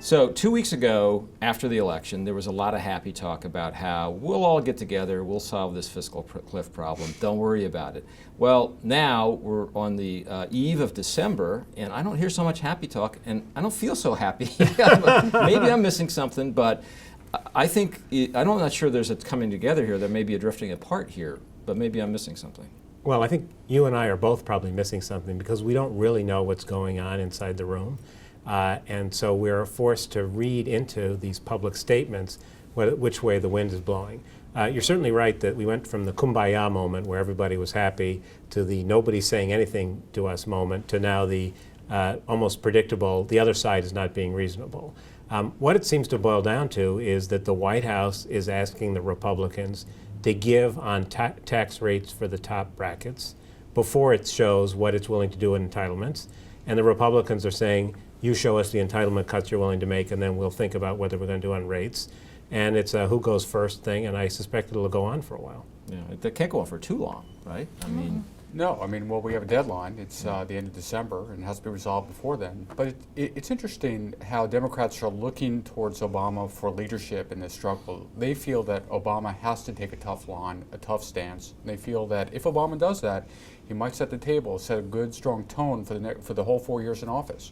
So 2 weeks ago, after the election, there was a lot of happy talk about how we'll all get together, we'll solve this fiscal cliff problem, don't worry about it. Well, now we're on the eve of December, and I don't hear so much happy talk, and I don't feel so happy. Maybe I'm missing something, but I think, I'm not sure there's a coming together here. There may be a drifting apart here, but maybe I'm missing something. Well, I think you and I are both probably missing something because we don't really know what's going on inside the room. And so we're forced to read into these public statements which way the wind is blowing. You're certainly right that we went from the kumbaya moment where everybody was happy to the nobody saying anything to us moment to now the almost predictable, the other side is not being reasonable. What it seems to boil down to is that the White House is asking the Republicans to give on tax rates for the top brackets before it shows what it's willing to do in entitlements. And the Republicans are saying, you show us the entitlement cuts you're willing to make, and then we'll think about whether we're going to do on rates. And it's a who goes first thing, and I suspect it'll go on for a while. Yeah, it can't go on for too long, right? I mean, no, I mean, well, we have a deadline. It's the end of December, and it has to be resolved before then. But it's interesting how Democrats are looking towards Obama for leadership in this struggle. They feel that Obama has to take a tough line, a tough stance. And they feel that if Obama does that, he might set the table, set a good, strong tone for the whole 4 years in office,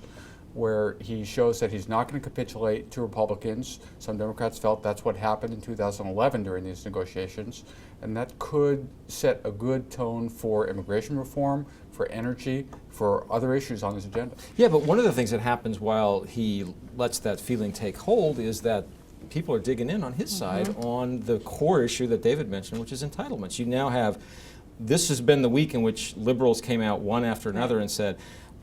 where he shows that he's not going to capitulate to Republicans. Some Democrats felt that's what happened in 2011 during these negotiations, and that could set a good tone for immigration reform, for energy, for other issues on his agenda. yeah, but one of the things that happens while he lets that feeling take hold is that people are digging in on his side on the core issue that David mentioned, which is entitlements. You now have, this has been the week in which liberals came out one after another and said,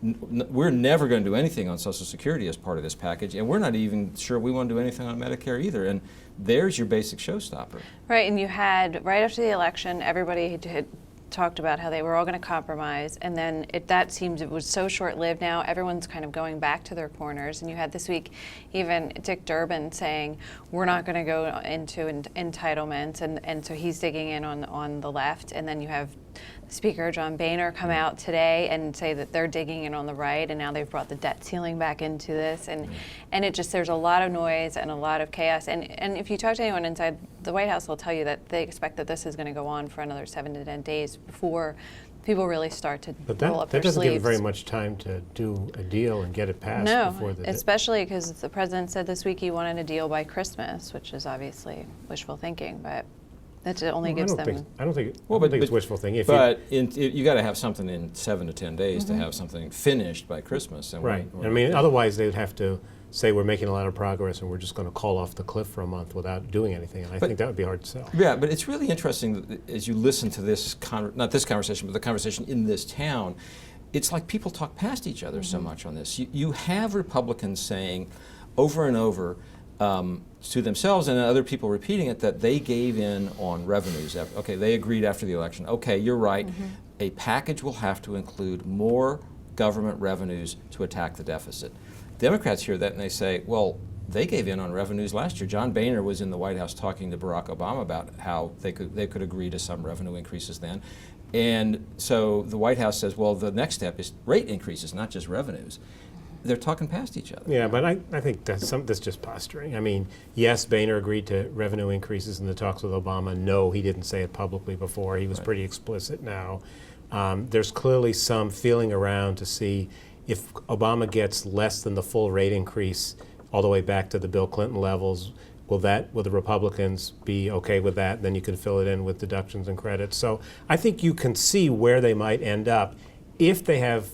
we're never going to do anything on Social Security as part of this package, and we're not even sure we want to do anything on Medicare either. And there's your basic showstopper. Right, and you had, right after the election, everybody had talked about how they were all going to compromise, and then it was so short-lived now, everyone's kind of going back to their corners. And you had this week even Dick Durbin saying, we're not going to go into entitlements, and so he's digging in on the left. And then you have Speaker John Boehner come out today and say that they're digging in on the right, and now they've brought the debt ceiling back into this, and it just, there's a lot of noise and a lot of chaos, and if you talk to anyone inside the White House, they'll tell you that they expect that this is going to go on for another 7 to 10 days before people really start to roll up their sleeves. That doesn't give very much time to do a deal and get it passed before the especially because the president said this week he wanted a deal by Christmas, which is obviously wishful thinking, but that only gives them. I don't think it's wishful thinking. You got to have something in 7 to 10 days to have something finished by Christmas. And right. I mean, otherwise they'd have to say we're making a lot of progress and we're just going to call off the cliff for a month without doing anything. And I think that would be hard to sell. Yeah, but it's really interesting that as you listen to this, not this conversation, but the conversation in this town, it's like people talk past each other so much on this. You have Republicans saying over and over, to themselves and other people repeating it, that they gave in on revenues. Okay, they agreed after the election. Okay, you're right. A package will have to include more government revenues to attack the deficit. Democrats hear that and they say, well, they gave in on revenues last year. John Boehner was in the White House talking to Barack Obama about how they could agree to some revenue increases then. And so the White House says, well, the next step is rate increases, not just revenues. They're talking past each other. Yeah, but I think that's just posturing. I mean, yes, Boehner agreed to revenue increases in the talks with Obama. No, he didn't say it publicly before. He was pretty explicit now. There's clearly some feeling around to see if Obama gets less than the full rate increase all the way back to the Bill Clinton levels, will the Republicans be okay with that? Then you can fill it in with deductions and credits. So I think you can see where they might end up if they have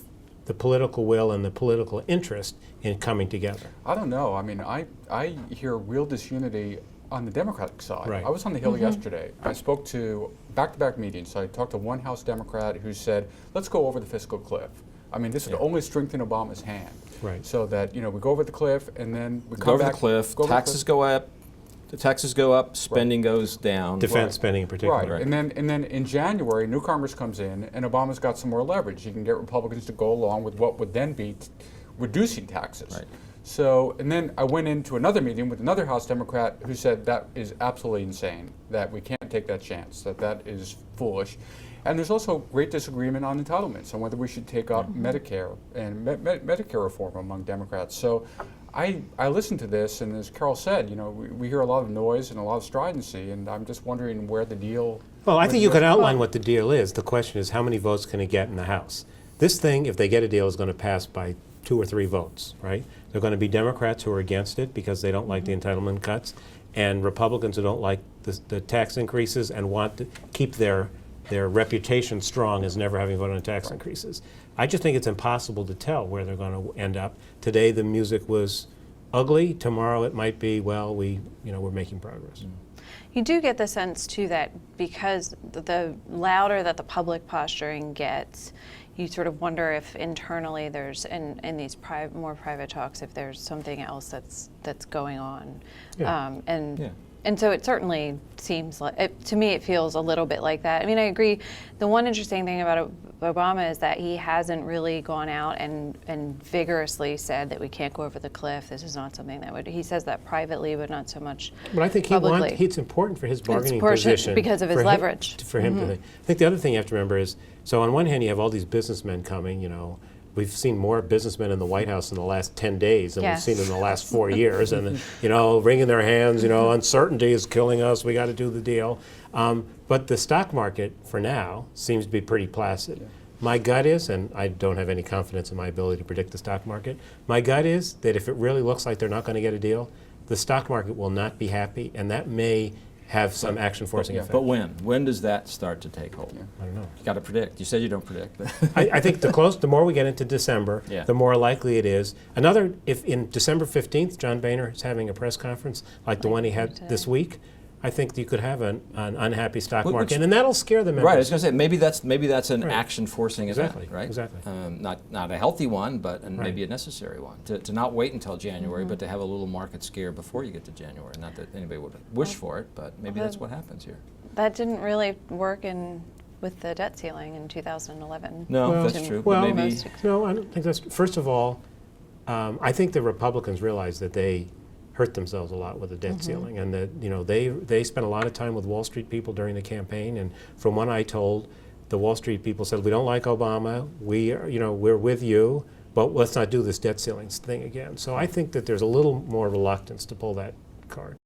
the political will and the political interest in coming together. I don't know. I mean, I hear real disunity on the Democratic side. Right. I was on the Hill yesterday. I spoke to back-to-back meetings. I talked to one House Democrat who said, let's go over the fiscal cliff. I mean, this would only strengthen Obama's hand. Right. So that, we go over the cliff and then we Go come over back. the cliff, taxes go up, the taxes go up, spending goes down. Defense spending in particular. Right. And then in January, new Congress comes in, and Obama's got some more leverage. He can get Republicans to go along with what would then be reducing taxes. Right. So, and then I went into another meeting with another House Democrat who said that is absolutely insane, that we can't take that chance, that is foolish. And there's also great disagreement on entitlements and whether we should take up Medicare and Medicare reform among Democrats. So I listened to this, and as Carol said, we hear a lot of noise and a lot of stridency, and I'm just wondering where the deal. Well, I think you could outline what the deal is. The question is, how many votes can it get in the House? This thing, if they get a deal, is going to pass by 2 or 3 votes, right? There are going to be Democrats who are against it because they don't like the entitlement cuts, and Republicans who don't like the tax increases and want to keep their reputation strong as never having voted on tax increases. I just think it's impossible to tell where they're going to end up. Today the music was ugly. Tomorrow it might be, well, we're making progress. You do get the sense too that because the louder that the public posturing gets, you sort of wonder if internally there's in these more private talks if there's something else that's going on. Yeah. And so it certainly seems like, to me, it feels a little bit like that. I mean, I agree. The one interesting thing about Obama is that he hasn't really gone out and vigorously said that we can't go over the cliff. This is not something that he says that privately, but not so much But I think publicly. It's important for his bargaining position. Because of his leverage. For him to, I think the other thing you have to remember is, so on one hand you have all these businessmen coming, we've seen more businessmen in the White House in the last 10 days than we've seen in the last 4 years, and wringing their hands, uncertainty is killing us, we got to do the deal. But the stock market, for now, seems to be pretty placid. Yeah. My gut is, and I don't have any confidence in my ability to predict the stock market, my gut is that if it really looks like they're not going to get a deal, the stock market will not be happy, and that may have some action forcing effect. But when? When does that start to take hold? Yeah. I don't know. You got to predict. You said you don't predict. I think the more we get into December, the more likely it is. If in December 15th, John Boehner is having a press conference like the one he had this week, I think you could have an unhappy stock market, and that'll scare the members. Right. I was going to say maybe that's an action forcing event, right? Exactly. Not a healthy one, but maybe a necessary one. To not wait until January, but to have a little market scare before you get to January. Not that anybody would wish for it, but maybe that's what happens here. That didn't really work with the debt ceiling in 2011. No, that's true. Well, maybe. No, I don't think that's. First of all, I think the Republicans realize that they hurt themselves a lot with the debt ceiling, and that they spent a lot of time with Wall Street people during the campaign. And from what I told, the Wall Street people said, "We don't like Obama. We're with you, but let's not do this debt ceiling thing again." So I think that there's a little more reluctance to pull that card.